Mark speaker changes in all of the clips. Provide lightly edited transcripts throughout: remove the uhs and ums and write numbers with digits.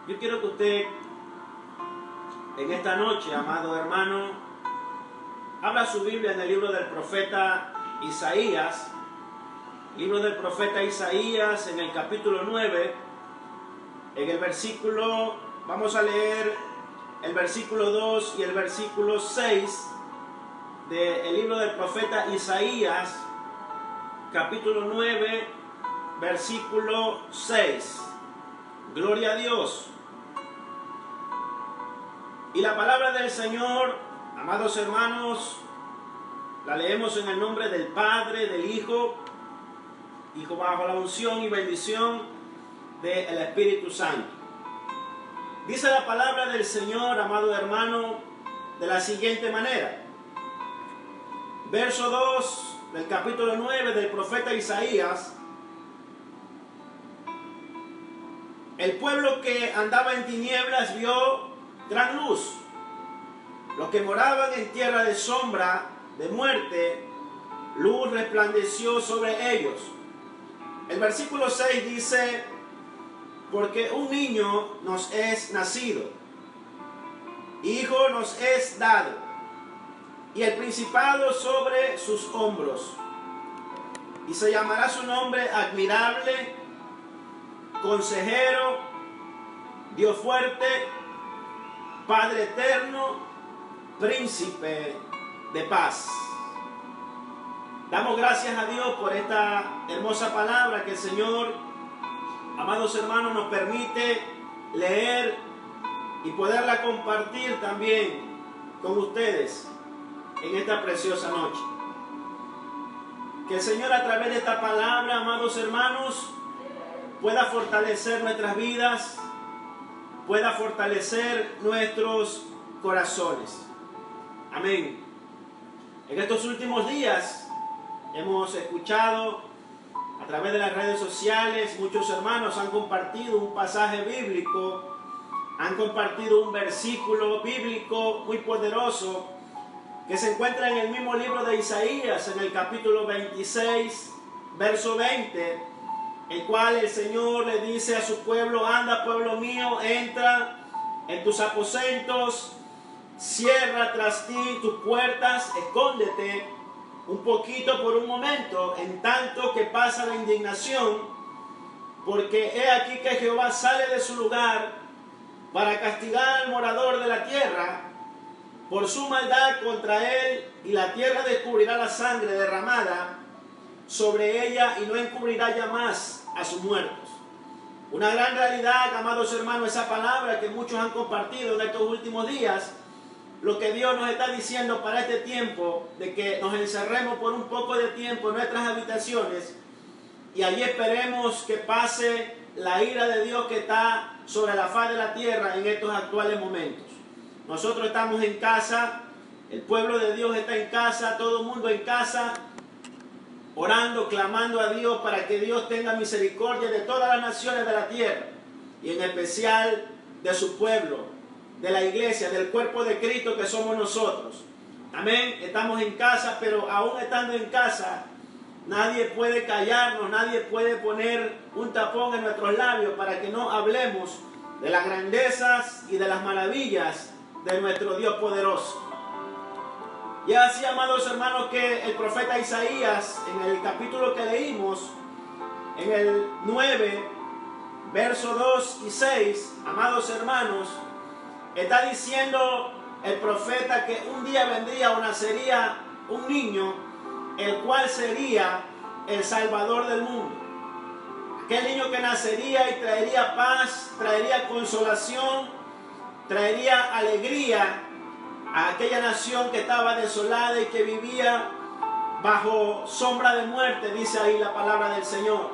Speaker 1: Yo quiero que usted en esta noche, amado hermano, abra su Biblia en el libro del profeta Isaías. Libro del profeta Isaías en el capítulo 9, en el versículo, vamos a leer el versículo 2 y el versículo 6 del libro del profeta Isaías, capítulo 9, versículo 6. Gloria a Dios. Y la palabra del Señor, amados hermanos, la leemos en el nombre del Padre, del Hijo bajo la unción y bendición del Espíritu Santo. Dice la palabra del Señor, amado hermano, de la siguiente manera. Verso 2 del capítulo 9 del profeta Isaías. El pueblo que andaba en tinieblas vio gran luz. Los que moraban en tierra de sombra, de muerte, luz resplandeció sobre ellos. El versículo 6 dice, porque un niño nos es nacido, hijo nos es dado, y el principado sobre sus hombros. Y se llamará su nombre admirable, consejero, Dios fuerte, Padre eterno, príncipe de paz. Damos gracias a Dios por esta hermosa palabra que el Señor, amados hermanos, nos permite leer y poderla compartir también con ustedes en esta preciosa noche. Que el Señor, a través de esta palabra, amados hermanos, pueda fortalecer nuestras vidas, pueda fortalecer nuestros corazones. Amén. En estos últimos días hemos escuchado a través de las redes sociales, muchos hermanos han compartido un pasaje bíblico, han compartido un versículo bíblico muy poderoso que se encuentra en el mismo libro de Isaías, en el capítulo 26, verso 20, el cual el Señor le dice a su pueblo: anda, pueblo mío, entra en tus aposentos, cierra tras ti tus puertas, escóndete un poquito por un momento, en tanto que pasa la indignación, porque he aquí que Jehová sale de su lugar para castigar al morador de la tierra por su maldad contra él, y la tierra descubrirá la sangre derramada sobre ella y no encubrirá ya más a sus muertos. Una gran realidad, amados hermanos, esa palabra que muchos han compartido en estos últimos días. Lo que Dios nos está diciendo para este tiempo, de que nos encerremos por un poco de tiempo en nuestras habitaciones y allí esperemos que pase la ira de Dios que está sobre la faz de la tierra en estos actuales momentos. Nosotros estamos en casa, el pueblo de Dios está en casa, todo el mundo en casa, orando, clamando a Dios para que Dios tenga misericordia de todas las naciones de la tierra y en especial de su pueblo, de la iglesia, del cuerpo de Cristo que somos nosotros. Amén. Estamos en casa, pero aún estando en casa, nadie puede callarnos, nadie puede poner un tapón en nuestros labios para que no hablemos de las grandezas y de las maravillas de nuestro Dios poderoso. Y así, amados hermanos, que el profeta Isaías, en el capítulo que leímos, en el 9, versos 2 y 6, amados hermanos, está diciendo el profeta que un día vendría o nacería un niño, el cual sería el Salvador del mundo. Aquel niño que nacería y traería paz, traería consolación, traería alegría a aquella nación que estaba desolada y que vivía bajo sombra de muerte, dice ahí la palabra del Señor.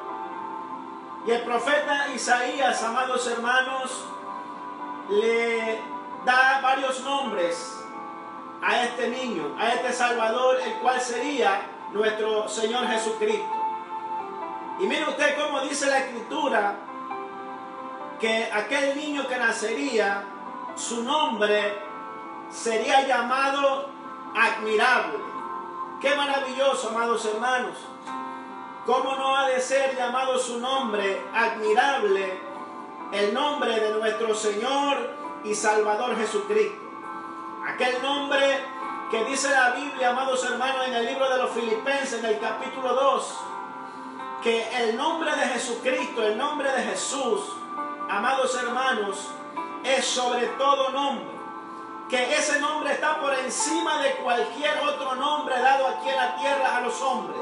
Speaker 1: Y el profeta Isaías, amados hermanos, le da varios nombres a este niño, a este Salvador, el cual sería nuestro Señor Jesucristo. Y mire usted cómo dice la Escritura, que aquel niño que nacería, su nombre sería llamado admirable. Qué maravilloso, amados hermanos. ¿Cómo no ha de ser llamado su nombre admirable el nombre de nuestro Señor y Salvador Jesucristo. Aquel nombre que dice la Biblia, amados hermanos, en el libro de los Filipenses, en el capítulo 2, que el nombre de Jesucristo, el nombre de Jesús, amados hermanos, es sobre todo nombre. Que ese nombre está por encima de cualquier otro nombre dado aquí en la tierra a los hombres.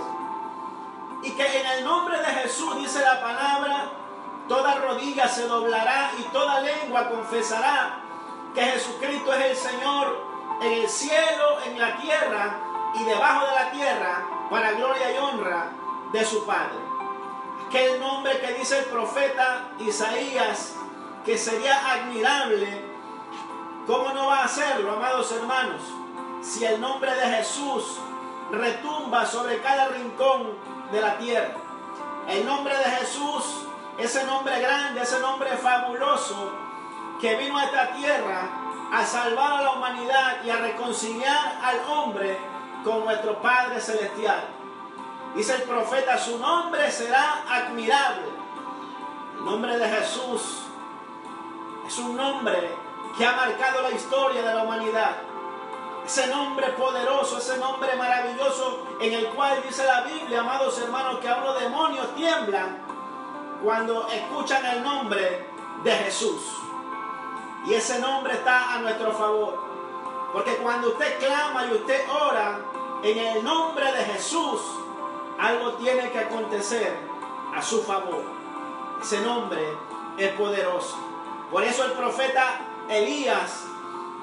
Speaker 1: Y que en el nombre de Jesús, dice la palabra, toda rodilla se doblará y toda lengua confesará que Jesucristo es el Señor en el cielo, en la tierra y debajo de la tierra, para gloria y honra de su Padre. Aquel nombre que dice el profeta Isaías, que sería admirable, ¿cómo no va a hacerlo, amados hermanos? Si el nombre de Jesús retumba sobre cada rincón de la tierra. El nombre de Jesús, ese nombre grande, ese nombre fabuloso, que vino a esta tierra a salvar a la humanidad y a reconciliar al hombre con nuestro Padre Celestial. Dice el profeta, su nombre será admirable. El nombre de Jesús es un nombre que ha marcado la historia de la humanidad. Ese nombre poderoso, ese nombre maravilloso, en el cual dice la Biblia, amados hermanos, que aún los demonios tiemblan cuando escuchan el nombre de Jesús. Y ese nombre está a nuestro favor. Porque cuando usted clama y usted ora en el nombre de Jesús, algo tiene que acontecer a su favor. Ese nombre es poderoso. Por eso el profeta Elías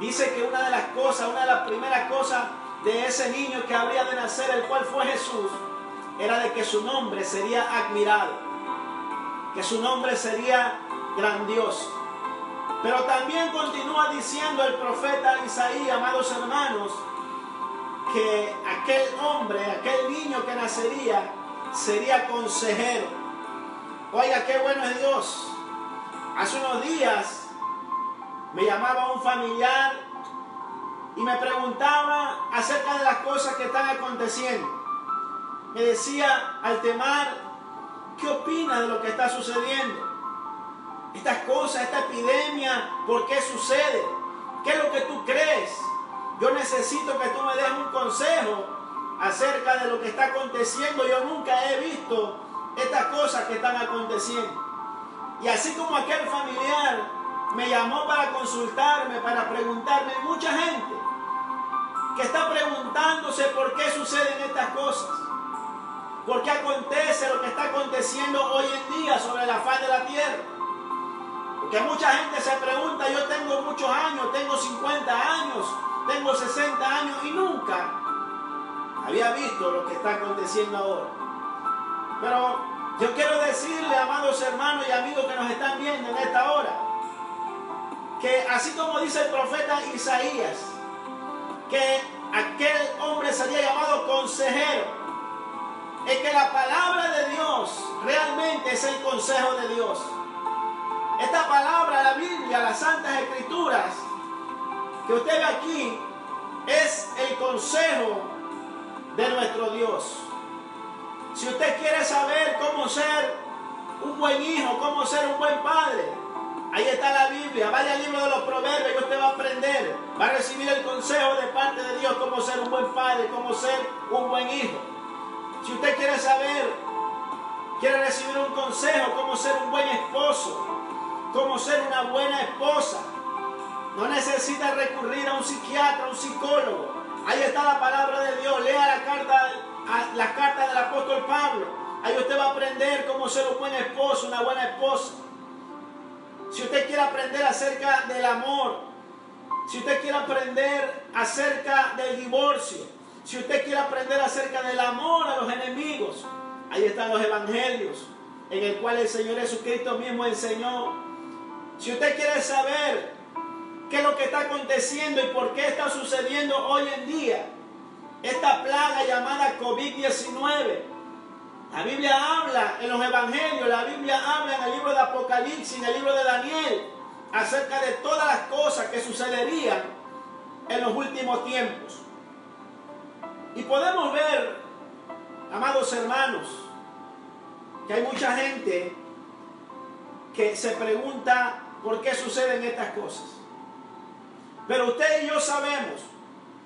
Speaker 1: dice que una de las primeras cosas de ese niño que habría de nacer, el cual fue Jesús, era de que su nombre sería admirado, que su nombre sería grandioso. Pero también continúa diciendo el profeta Isaías, amados hermanos, que aquel hombre, aquel niño que nacería, sería consejero. Oiga, qué bueno es Dios. Hace unos días me llamaba un familiar y me preguntaba acerca de las cosas que están aconteciendo. Me decía, Altemar, ¿qué opinas de lo que está sucediendo? Estas cosas, esta epidemia, ¿por qué sucede? ¿Qué es lo que tú crees? Yo necesito que tú me des un consejo acerca de lo que está aconteciendo. Yo nunca he visto estas cosas que están aconteciendo. Y así como aquel familiar me llamó para consultarme, para preguntarme, mucha gente que está preguntándose por qué suceden estas cosas. ¿Por qué acontece lo que está aconteciendo hoy en día sobre la faz de la tierra? Porque mucha gente se pregunta, yo tengo muchos años, tengo 50 años, tengo 60 años y nunca había visto lo que está aconteciendo ahora. Pero yo quiero decirle, amados hermanos y amigos que nos están viendo en esta hora, que así como dice el profeta Isaías, que aquel hombre sería llamado consejero, es que la palabra de Dios realmente es el consejo de Dios. Esta palabra, la Biblia, las Santas Escrituras, que usted ve aquí, es el consejo de nuestro Dios. Si usted quiere saber cómo ser un buen hijo, cómo ser un buen padre, ahí está la Biblia. Vaya al libro de los Proverbios y usted va a aprender, va a recibir el consejo de parte de Dios, cómo ser un buen padre, cómo ser un buen hijo. Si usted quiere saber, quiere recibir un consejo, cómo ser un buen esposo, cómo ser una buena esposa, no necesita recurrir a un psiquiatra, a un psicólogo. Ahí está la palabra de Dios. Lea la carta del apóstol Pablo. Ahí usted va a aprender cómo ser un buen esposo, una buena esposa. Si usted quiere aprender acerca del amor, si usted quiere aprender acerca del divorcio, si usted quiere aprender acerca del amor a los enemigos, ahí están los evangelios, en el cual el Señor Jesucristo mismo enseñó. Si usted quiere saber qué es lo que está aconteciendo y por qué está sucediendo hoy en día esta plaga llamada COVID-19, la Biblia habla en los evangelios, la Biblia habla en el libro de Apocalipsis, en el libro de Daniel, acerca de todas las cosas que sucederían en los últimos tiempos. Y podemos ver, amados hermanos, que hay mucha gente que se pregunta por qué suceden estas cosas. Pero usted y yo sabemos,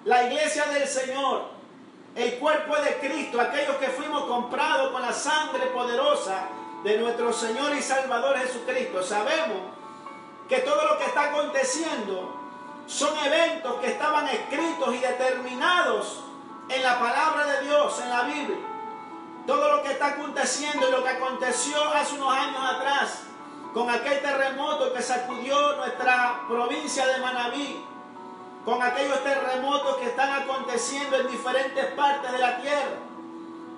Speaker 1: la iglesia del Señor, el cuerpo de Cristo, aquellos que fuimos comprados con la sangre poderosa de nuestro Señor y Salvador Jesucristo, sabemos que todo lo que está aconteciendo son eventos que estaban escritos y determinados en la palabra de Dios, en la Biblia. Todo lo que está aconteciendo y lo que aconteció hace unos años atrás, con aquel terremoto que sacudió nuestra provincia de Manabí, con aquellos terremotos que están aconteciendo en diferentes partes de la tierra,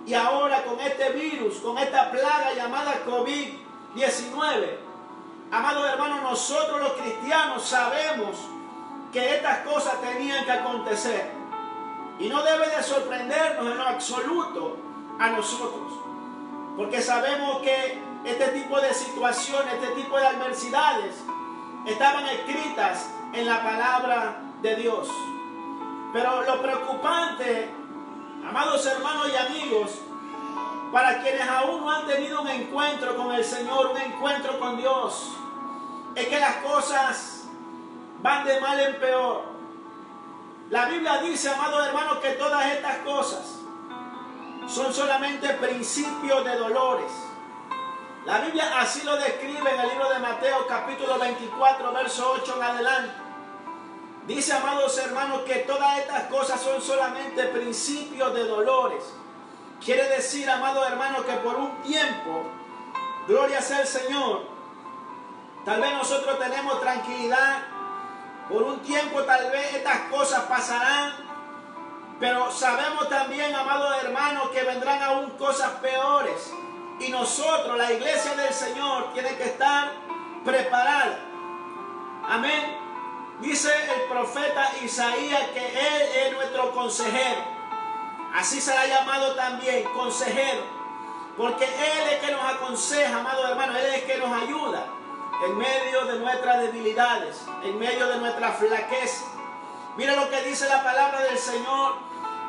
Speaker 1: y ahora con este virus, con esta plaga llamada COVID-19, amados hermanos, nosotros los cristianos sabemos que estas cosas tenían que acontecer, y no debe de sorprendernos en lo absoluto a nosotros, porque sabemos que este tipo de situaciones, este tipo de adversidades estaban escritas en la palabra de Dios. Pero lo preocupante, amados hermanos y amigos, para quienes aún no han tenido un encuentro con el Señor, un encuentro con Dios, es que las cosas van de mal en peor. La Biblia dice, amados hermanos, que todas estas cosas son solamente principios de dolores. La Biblia así lo describe en el libro de Mateo capítulo 24, verso 8 en adelante. Dice, amados hermanos, que todas estas cosas son solamente principios de dolores. Quiere decir, amados hermanos, que por un tiempo, gloria sea el Señor, tal vez nosotros tenemos tranquilidad, por un tiempo tal vez estas cosas pasarán, pero sabemos también, amados hermanos, que vendrán aún cosas peores. Y nosotros, la iglesia del Señor, tiene que estar preparada. Amén. Dice el profeta Isaías que Él es nuestro consejero. Así se le ha llamado también, consejero. Porque Él es el que nos aconseja, amados hermanos. Él es el que nos ayuda en medio de nuestras debilidades, en medio de nuestra flaqueza. Mira lo que dice la palabra del Señor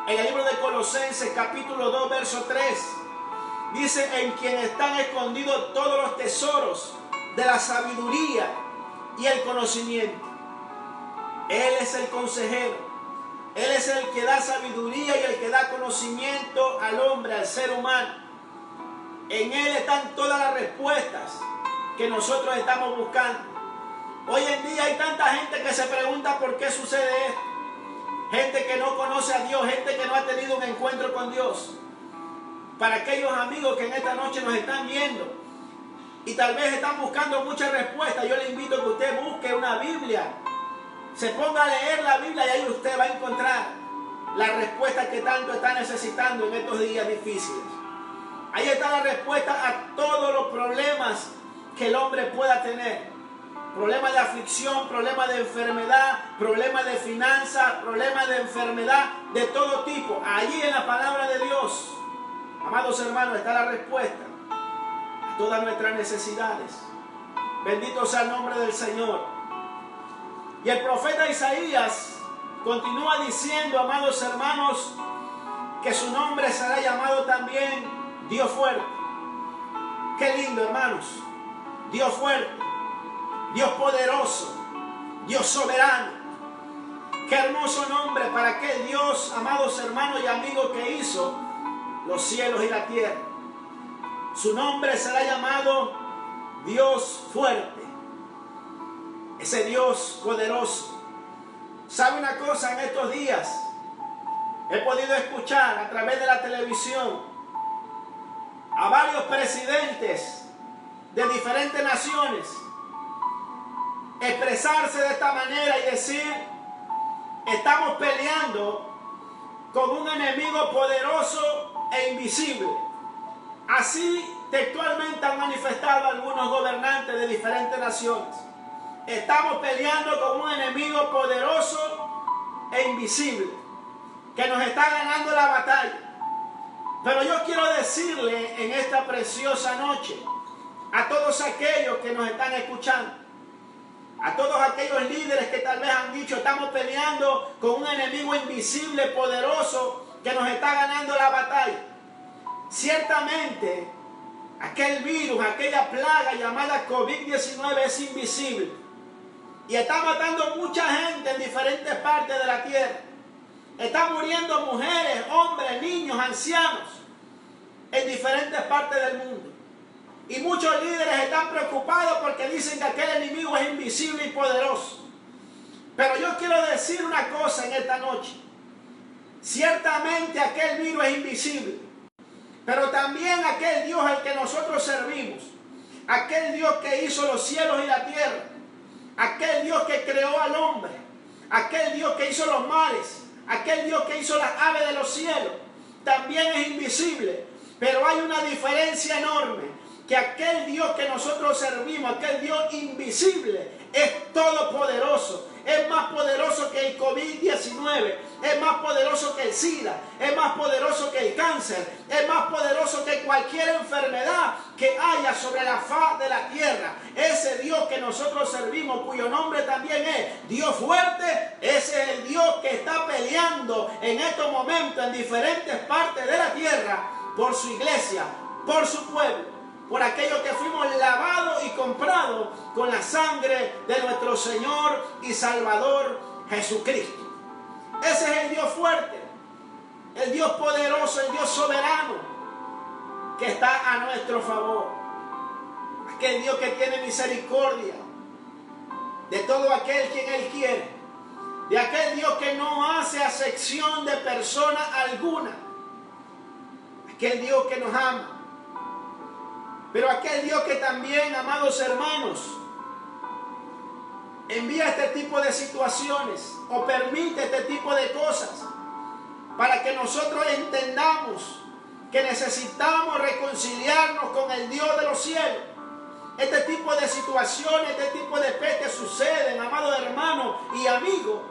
Speaker 1: en el libro de Colosenses, capítulo 2, verso 3. Dice, en quien están escondidos todos los tesoros de la sabiduría y el conocimiento. Él es el consejero. Él es el que da sabiduría y el que da conocimiento al hombre, al ser humano. En Él están todas las respuestas que nosotros estamos buscando. Hoy en día hay tanta gente que se pregunta por qué sucede esto. Gente que no conoce a Dios, gente que no ha tenido un encuentro con Dios. Para aquellos amigos que en esta noche nos están viendo y tal vez están buscando muchas respuestas, yo le invito a que usted busque una Biblia, se ponga a leer la Biblia y ahí usted va a encontrar la respuesta que tanto está necesitando en estos días difíciles. Ahí está la respuesta a todos los problemas que el hombre pueda tener. Problemas de aflicción, problemas de enfermedad, problemas de finanzas, problemas de enfermedad de todo tipo. Allí en la palabra de Dios, amados hermanos, está la respuesta a todas nuestras necesidades. Bendito sea el nombre del Señor. Y el profeta Isaías continúa diciendo, amados hermanos, que su nombre será llamado también Dios fuerte. Qué lindo, hermanos. Dios fuerte, Dios poderoso, Dios soberano. Qué hermoso nombre para aquel Dios, amados hermanos y amigos, que hizo los cielos y la tierra. Su nombre será llamado Dios fuerte, ese Dios poderoso. ¿Sabe una cosa? En estos días he podido escuchar a través de la televisión a varios presidentes de diferentes naciones expresarse de esta manera y decir, estamos peleando con un enemigo poderoso e invisible. Así textualmente han manifestado algunos gobernantes de diferentes naciones. Estamos peleando con un enemigo poderoso e invisible que nos está ganando la batalla. Pero yo quiero decirle en esta preciosa noche a todos aquellos que nos están escuchando, a todos aquellos líderes que tal vez han dicho, estamos peleando con un enemigo invisible, poderoso, que nos está ganando la batalla. Ciertamente, aquel virus, aquella plaga llamada COVID-19 es invisible. Y está matando mucha gente en diferentes partes de la tierra. Están muriendo mujeres, hombres, niños, ancianos en diferentes partes del mundo. Y muchos líderes están preocupados porque dicen que aquel enemigo es invisible y poderoso. Pero yo quiero decir una cosa en esta noche. Ciertamente aquel virus es invisible, pero también aquel Dios al que nosotros servimos, aquel Dios que hizo los cielos y la tierra, aquel Dios que creó al hombre, aquel Dios que hizo los mares, aquel Dios que hizo las aves de los cielos, también es invisible. Pero hay una diferencia enorme, que aquel Dios que nosotros servimos, aquel Dios invisible, es todopoderoso. Es más poderoso que el COVID-19, es más poderoso que el SIDA, es más poderoso que el cáncer, es más poderoso que cualquier enfermedad que haya sobre la faz de la tierra. Ese Dios que nosotros servimos, cuyo nombre también es Dios fuerte, ese es el Dios que está peleando en estos momentos en diferentes partes de la tierra por su iglesia, por su pueblo, por aquello que fuimos lavados y comprados con la sangre de nuestro Señor y Salvador Jesucristo. Ese es el Dios fuerte, el Dios poderoso, el Dios soberano que está a nuestro favor. Aquel Dios que tiene misericordia de todo aquel quien Él quiere, de aquel Dios que no hace acepción de persona alguna, aquel Dios que nos ama. Pero aquel Dios que también, amados hermanos, envía este tipo de situaciones o permite este tipo de cosas para que nosotros entendamos que necesitamos reconciliarnos con el Dios de los cielos. Este tipo de situaciones, este tipo de peste suceden, amados hermanos y amigos,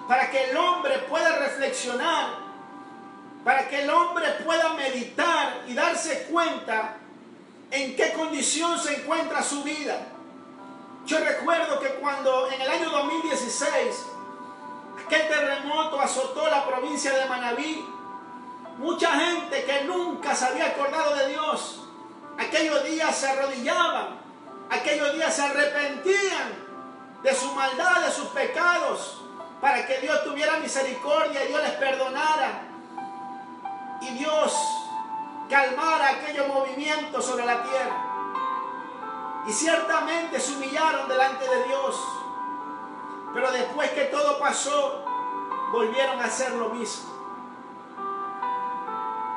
Speaker 1: para que el hombre pueda reflexionar, para que el hombre pueda meditar y darse cuenta en qué condición se encuentra su vida. Yo recuerdo que cuando en el año 2016 aquel terremoto azotó la provincia de Manabí, mucha gente que nunca se había acordado de Dios, aquellos días se arrodillaban, aquellos días se arrepentían de su maldad, de sus pecados, para que Dios tuviera misericordia y Dios les perdonara y Dios calmara aquellos movimientos sobre la tierra. Y ciertamente se humillaron delante de Dios, pero después que todo pasó, volvieron a hacer lo mismo.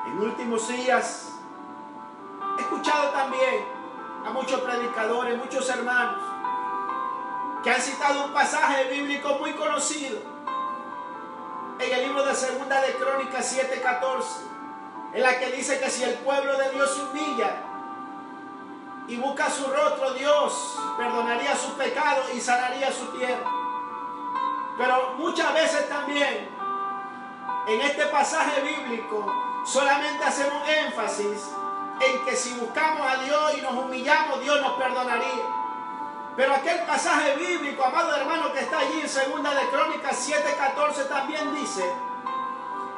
Speaker 1: En últimos días he escuchado también a muchos predicadores, muchos hermanos, que han citado un pasaje bíblico muy conocido en el libro de Segunda de Crónicas 7:14, en la que dice que si el pueblo de Dios se humilla y busca su rostro, Dios perdonaría sus pecados y sanaría su tierra. Pero muchas veces también en este pasaje bíblico solamente hacemos énfasis en que si buscamos a Dios y nos humillamos, Dios nos perdonaría. Pero aquel pasaje bíblico, amado hermano, que está allí en Segunda de Crónicas 7:14 también dice: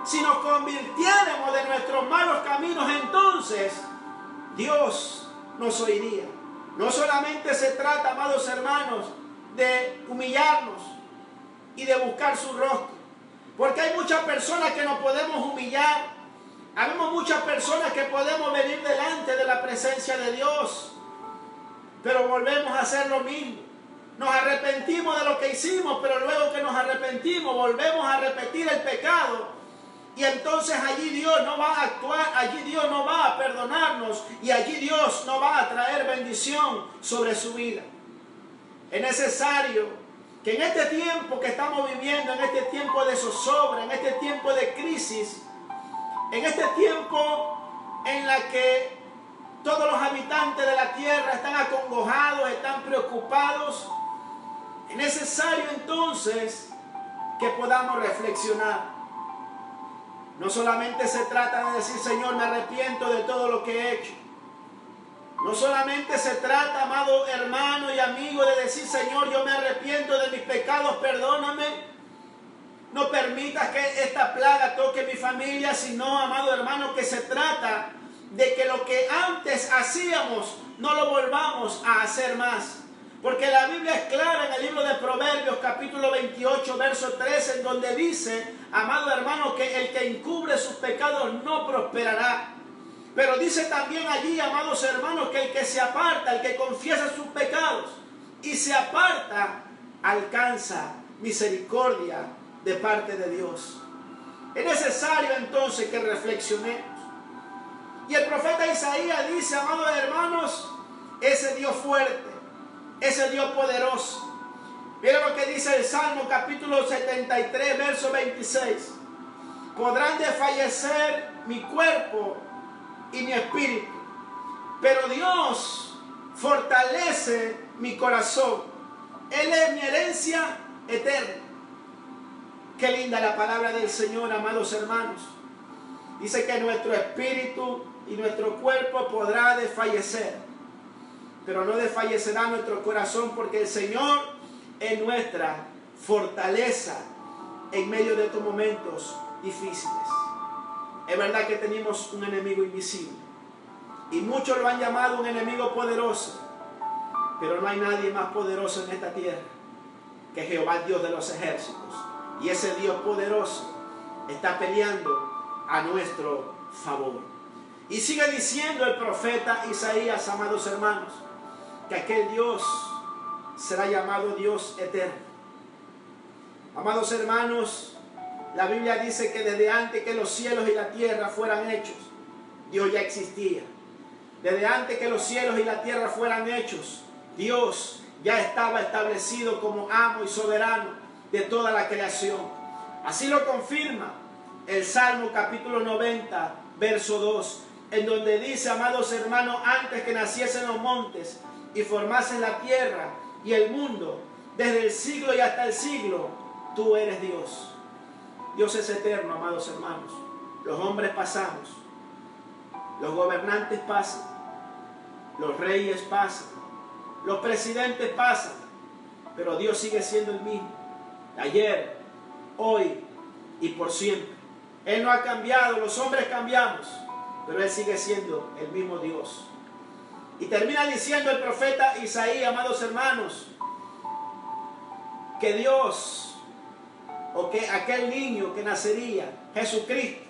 Speaker 1: si nos convirtiéramos de nuestros malos caminos, entonces Dios nos oiría. No solamente se trata, amados hermanos, de humillarnos y de buscar su rostro, porque hay muchas personas que nos podemos humillar, hay muchas personas que podemos venir delante de la presencia de Dios, pero volvemos a hacer lo mismo. Nos arrepentimos de lo que hicimos, pero luego que nos arrepentimos volvemos a repetir el pecado. Y entonces allí Dios no va a actuar, allí Dios no va a perdonarnos y allí Dios no va a traer bendición sobre su vida. Es necesario que en este tiempo que estamos viviendo, en este tiempo de zozobra, en este tiempo de crisis, en este tiempo en la que todos los habitantes de la tierra están acongojados, están preocupados, es necesario entonces que podamos reflexionar. No solamente se trata de decir: Señor, me arrepiento de todo lo que he hecho. No solamente se trata, amado hermano y amigo, de decir: Señor, yo me arrepiento de mis pecados, perdóname. No permitas que esta plaga toque mi familia, sino, amado hermano, que se trata de que lo que antes hacíamos no lo volvamos a hacer más. Porque la Biblia es clara en el libro de Proverbios, capítulo 28, verso 13, en donde dice, amado hermano, que el que encubre sus pecados no prosperará. Pero dice también allí, amados hermanos, que el que se aparta, el que confiesa sus pecados y se aparta, alcanza misericordia de parte de Dios. Es necesario entonces que reflexionemos. Y el profeta Isaías dice, amados hermanos, ese Dios fuerte, ese Dios poderoso. Mira lo que dice el Salmo capítulo 73, verso 26. Podrán desfallecer mi cuerpo y mi espíritu, pero Dios fortalece mi corazón. Él es mi herencia eterna. Qué linda la palabra del Señor, amados hermanos. Dice que nuestro espíritu y nuestro cuerpo podrá desfallecer, pero no desfallecerá nuestro corazón, porque el Señor es nuestra fortaleza en medio de estos momentos difíciles. Es verdad que tenemos un enemigo invisible y muchos lo han llamado un enemigo poderoso, pero no hay nadie más poderoso en esta tierra que Jehová, Dios de los ejércitos. Y ese Dios poderoso está peleando a nuestro favor. Y sigue diciendo el profeta Isaías, amados hermanos, que aquel Dios será llamado Dios eterno. Amados hermanos, la Biblia dice que desde antes que los cielos y la tierra fueran hechos, Dios ya existía. Desde antes que los cielos y la tierra fueran hechos, Dios ya estaba establecido como amo y soberano de toda la creación. Así lo confirma el Salmo capítulo 90, verso 2, en donde dice, amados hermanos, antes que naciesen los montes y formasen la tierra y el mundo, desde el siglo y hasta el siglo, tú eres Dios. Dios es eterno, amados hermanos. Los hombres pasamos, los gobernantes pasan, los reyes pasan, los presidentes pasan, pero Dios sigue siendo el mismo, ayer, hoy y por siempre. Él no ha cambiado, los hombres cambiamos, pero Él sigue siendo el mismo Dios. Y termina diciendo el profeta Isaías, amados hermanos, que Dios, o que aquel niño que nacería, Jesucristo,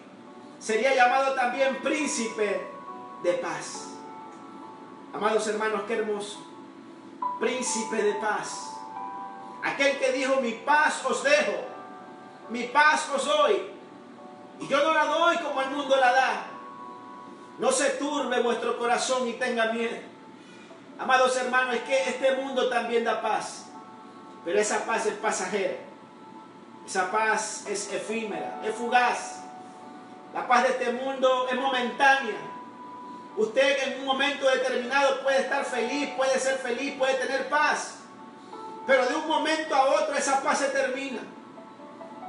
Speaker 1: sería llamado también príncipe de paz. Amados hermanos, qué hermoso. Príncipe de paz. Aquel que dijo, mi paz os dejo, mi paz os doy. Y yo no la doy como el mundo la da. No se turbe vuestro corazón y tenga miedo. Amados hermanos, es que este mundo también da paz, pero esa paz es pasajera. Esa paz es efímera, es fugaz. La paz de este mundo es momentánea. Usted en un momento determinado puede estar feliz, puede ser feliz, puede tener paz, pero de un momento a otro esa paz se termina.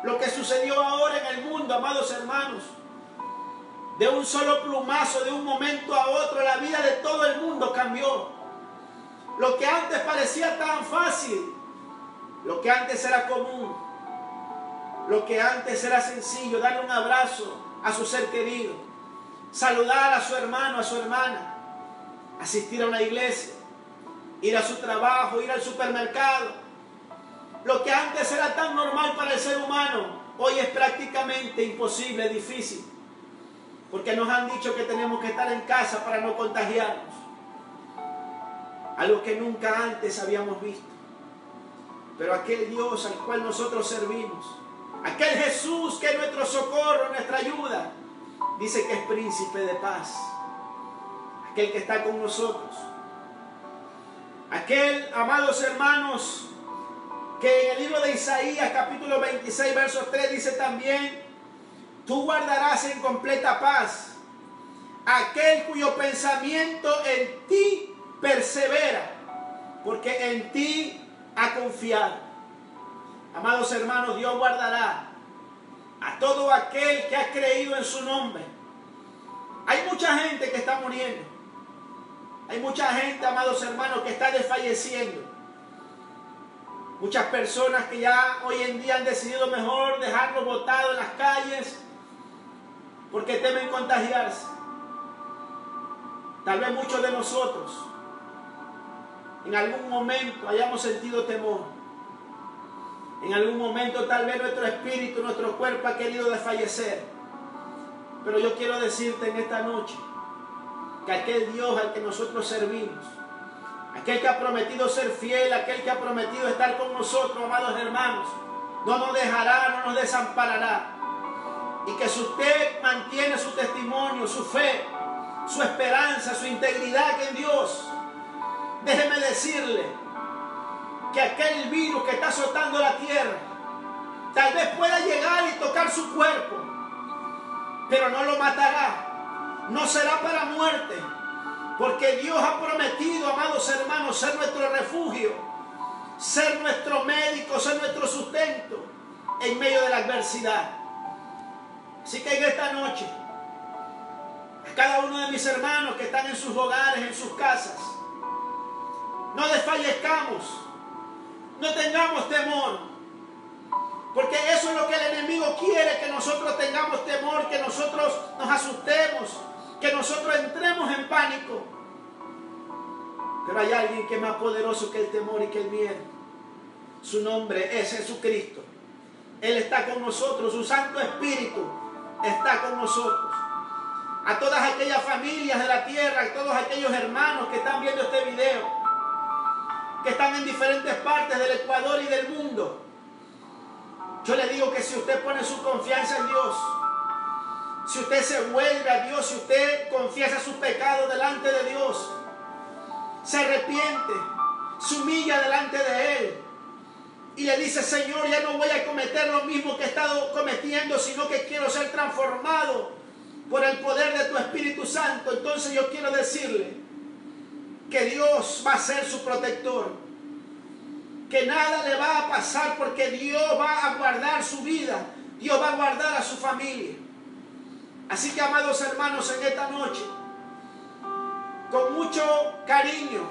Speaker 1: Lo que sucedió ahora en el mundo, amados hermanos, de un solo plumazo, de un momento a otro, la vida de todo el mundo cambió. Lo que antes parecía tan fácil, lo que antes era común, lo que antes era sencillo, darle un abrazo a su ser querido, saludar a su hermano, a su hermana, asistir a una iglesia, ir a su trabajo, ir al supermercado. Lo que antes era tan normal para el ser humano, hoy es prácticamente imposible, difícil, porque nos han dicho que tenemos que estar en casa para no contagiarnos. Algo que nunca antes habíamos visto. Pero aquel Dios al cual nosotros servimos, aquel Jesús que es nuestro socorro, nuestra ayuda, dice que es príncipe de paz. Aquel que está con nosotros. Aquel, amados hermanos, que en el libro de Isaías capítulo 26 verso 3 dice también, tú guardarás en completa paz aquel cuyo pensamiento en ti persevera, porque en ti ha confiado. Amados hermanos, Dios guardará a todo aquel que ha creído en su nombre. Hay mucha gente que está muriendo. Hay mucha gente, amados hermanos, que está desfalleciendo. Muchas personas que ya hoy en día han decidido mejor dejarlo botado en las calles porque temen contagiarse. Tal vez muchos de nosotros en algún momento hayamos sentido temor. En algún momento tal vez nuestro espíritu, nuestro cuerpo ha querido desfallecer. Pero yo quiero decirte en esta noche que aquel Dios al que nosotros servimos, aquel que ha prometido ser fiel, aquel que ha prometido estar con nosotros, amados hermanos, no nos dejará, no nos desamparará. Y que si usted mantiene su testimonio, su fe, su esperanza, su integridad en Dios, déjeme decirle que aquel virus que está azotando la tierra tal vez pueda llegar y tocar su cuerpo, pero no lo matará, no será para muerte, porque Dios ha prometido, amados hermanos, ser nuestro refugio, ser nuestro médico, ser nuestro sustento en medio de la adversidad. Así que en esta noche, a cada uno de mis hermanos que están en sus hogares, en sus casas, no desfallezcamos, no tengamos temor, porque eso es lo que el enemigo quiere, que nosotros tengamos temor, que nosotros nos asustemos, que nosotros entremos en pánico. Pero hay alguien que es más poderoso que el temor y que el miedo. Su nombre es Jesucristo. Él está con nosotros, su Santo Espíritu está con nosotros. A todas aquellas familias de la tierra, a todos aquellos hermanos que están viendo este video, que están en diferentes partes del Ecuador y del mundo, yo le digo que si usted pone su confianza en Dios, si usted se vuelve a Dios, si usted confiesa sus pecados delante de Dios, se arrepiente, se humilla delante de Él y le dice: Señor, ya no voy a cometer lo mismo que he estado cometiendo, sino que quiero ser transformado por el poder de tu Espíritu Santo. Entonces yo quiero decirle que Dios va a ser su protector, que nada le va a pasar, porque Dios va a guardar su vida, Dios va a guardar a su familia. Así que, amados hermanos, en esta noche, con mucho cariño,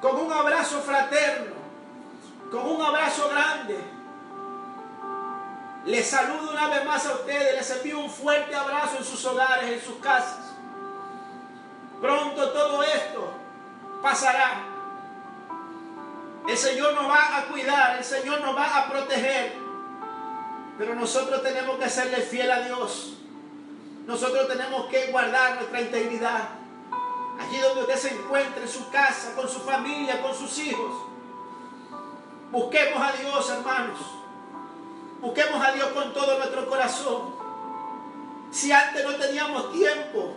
Speaker 1: con un abrazo fraterno, con un abrazo grande, les saludo una vez más a ustedes, les envío un fuerte abrazo en sus hogares, en sus casas. Pronto todo esto pasará. El Señor nos va a cuidar, el Señor nos va a proteger, pero nosotros tenemos que serle fiel a Dios. Nosotros tenemos que guardar nuestra integridad. Allí donde usted se encuentre, en su casa, con su familia, con sus hijos, busquemos a Dios, hermanos. Busquemos a Dios con todo nuestro corazón. Si antes no teníamos tiempo,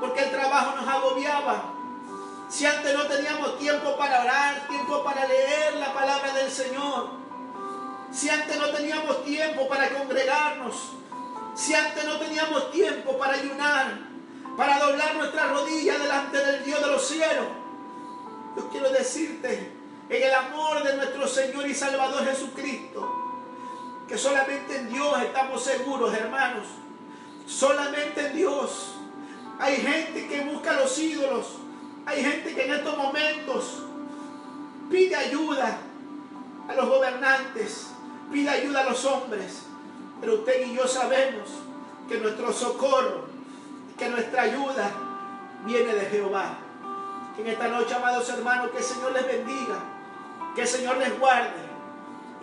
Speaker 1: porque el trabajo nos agobiaba, si antes no teníamos tiempo para orar, tiempo para leer la palabra del Señor, si antes no teníamos tiempo para congregarnos, si antes no teníamos tiempo para ayunar, para doblar nuestras rodillas delante del Dios de los cielos, yo quiero decirte, en el amor de nuestro Señor y Salvador Jesucristo, que solamente en Dios estamos seguros, hermanos. Solamente en Dios. Hay gente que busca los ídolos. Hay gente que en estos momentos pide ayuda a los gobernantes, pide ayuda a los hombres. Pero usted y yo sabemos que nuestro socorro, que nuestra ayuda viene de Jehová. Que en esta noche, amados hermanos, que el Señor les bendiga, que el Señor les guarde,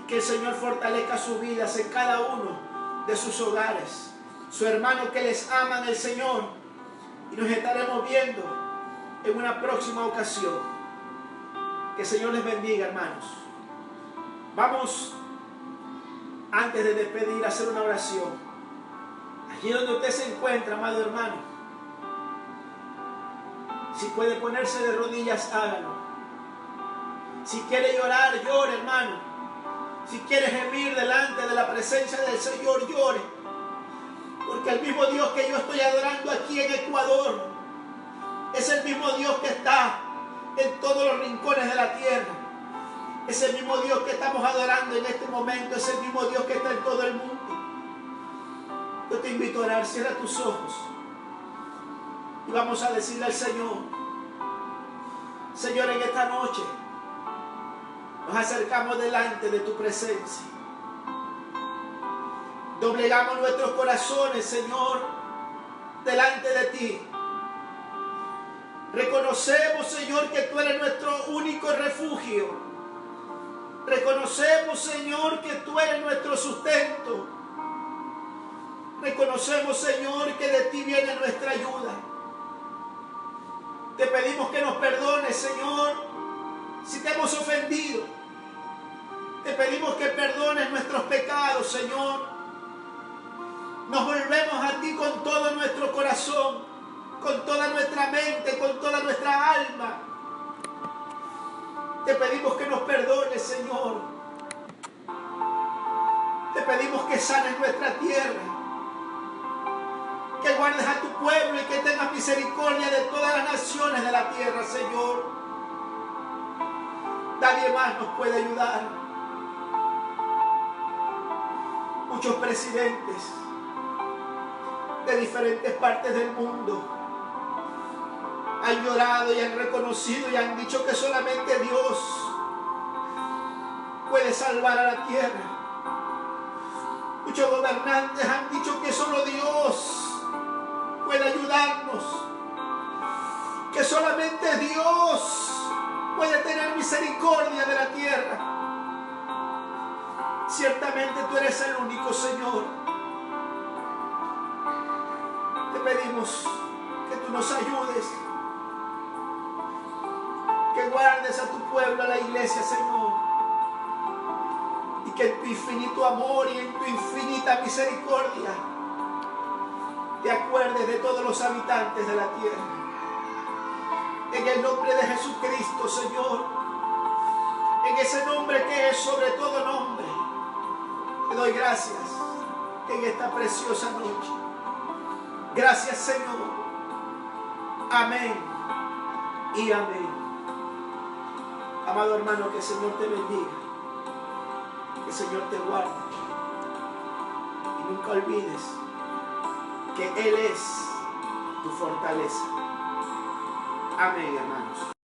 Speaker 1: que el Señor fortalezca sus vidas en cada uno de sus hogares. Su hermano que les ama en el Señor. Y nos estaremos viendo en una próxima ocasión. Que el Señor les bendiga, hermanos. Vamos, antes de despedir, a hacer una oración. Allí donde usted se encuentra, amado hermano, si puede ponerse de rodillas, hágalo. Si quiere llorar, llore, hermano. Si quiere gemir delante de la presencia del Señor, llore. Porque el mismo Dios que yo estoy adorando aquí en Ecuador es el mismo Dios que está en todos los rincones de la tierra. Es el mismo Dios que estamos adorando en este momento. Es el mismo Dios que está en todo el mundo. Yo te invito a orar. Cierra tus ojos y vamos a decirle al Señor: Señor, en esta noche nos acercamos delante de tu presencia. Doblegamos nuestros corazones, Señor, delante de ti. Reconocemos, Señor, que tú eres nuestro único refugio. Reconocemos, Señor, que tú eres nuestro sustento. Reconocemos, Señor, que de ti viene nuestra ayuda. Te pedimos que nos perdones, Señor, si te hemos ofendido. Te pedimos que perdones nuestros pecados, Señor. Nos volvemos a ti con todo nuestro corazón, con toda nuestra mente, con toda nuestra alma. Te pedimos que nos perdones, Señor. Te pedimos que sanes nuestra tierra, que guardes a tu pueblo y que tengas misericordia de todas las naciones de la tierra, Señor. Nadie más nos puede ayudar. Muchos presidentes de diferentes partes del mundo han llorado y han reconocido y han dicho que solamente Dios puede salvar a la tierra. Muchos gobernantes han dicho que solo Dios puede ayudarnos, que solamente Dios puede tener misericordia de la tierra. Ciertamente tú eres el único, Señor. Te pedimos que tú nos ayudes, que guardes a tu pueblo, a la iglesia, Señor, y que en tu infinito amor y en tu infinita misericordia te acuerdes de todos los habitantes de la tierra. En el nombre de Jesucristo, Señor, en ese nombre que es sobre todo nombre, te doy gracias en esta preciosa noche. Gracias, Señor. Amén y amén. Amado hermano, que el Señor te bendiga, que el Señor te guarde, y nunca olvides que Él es tu fortaleza. Amén, hermanos.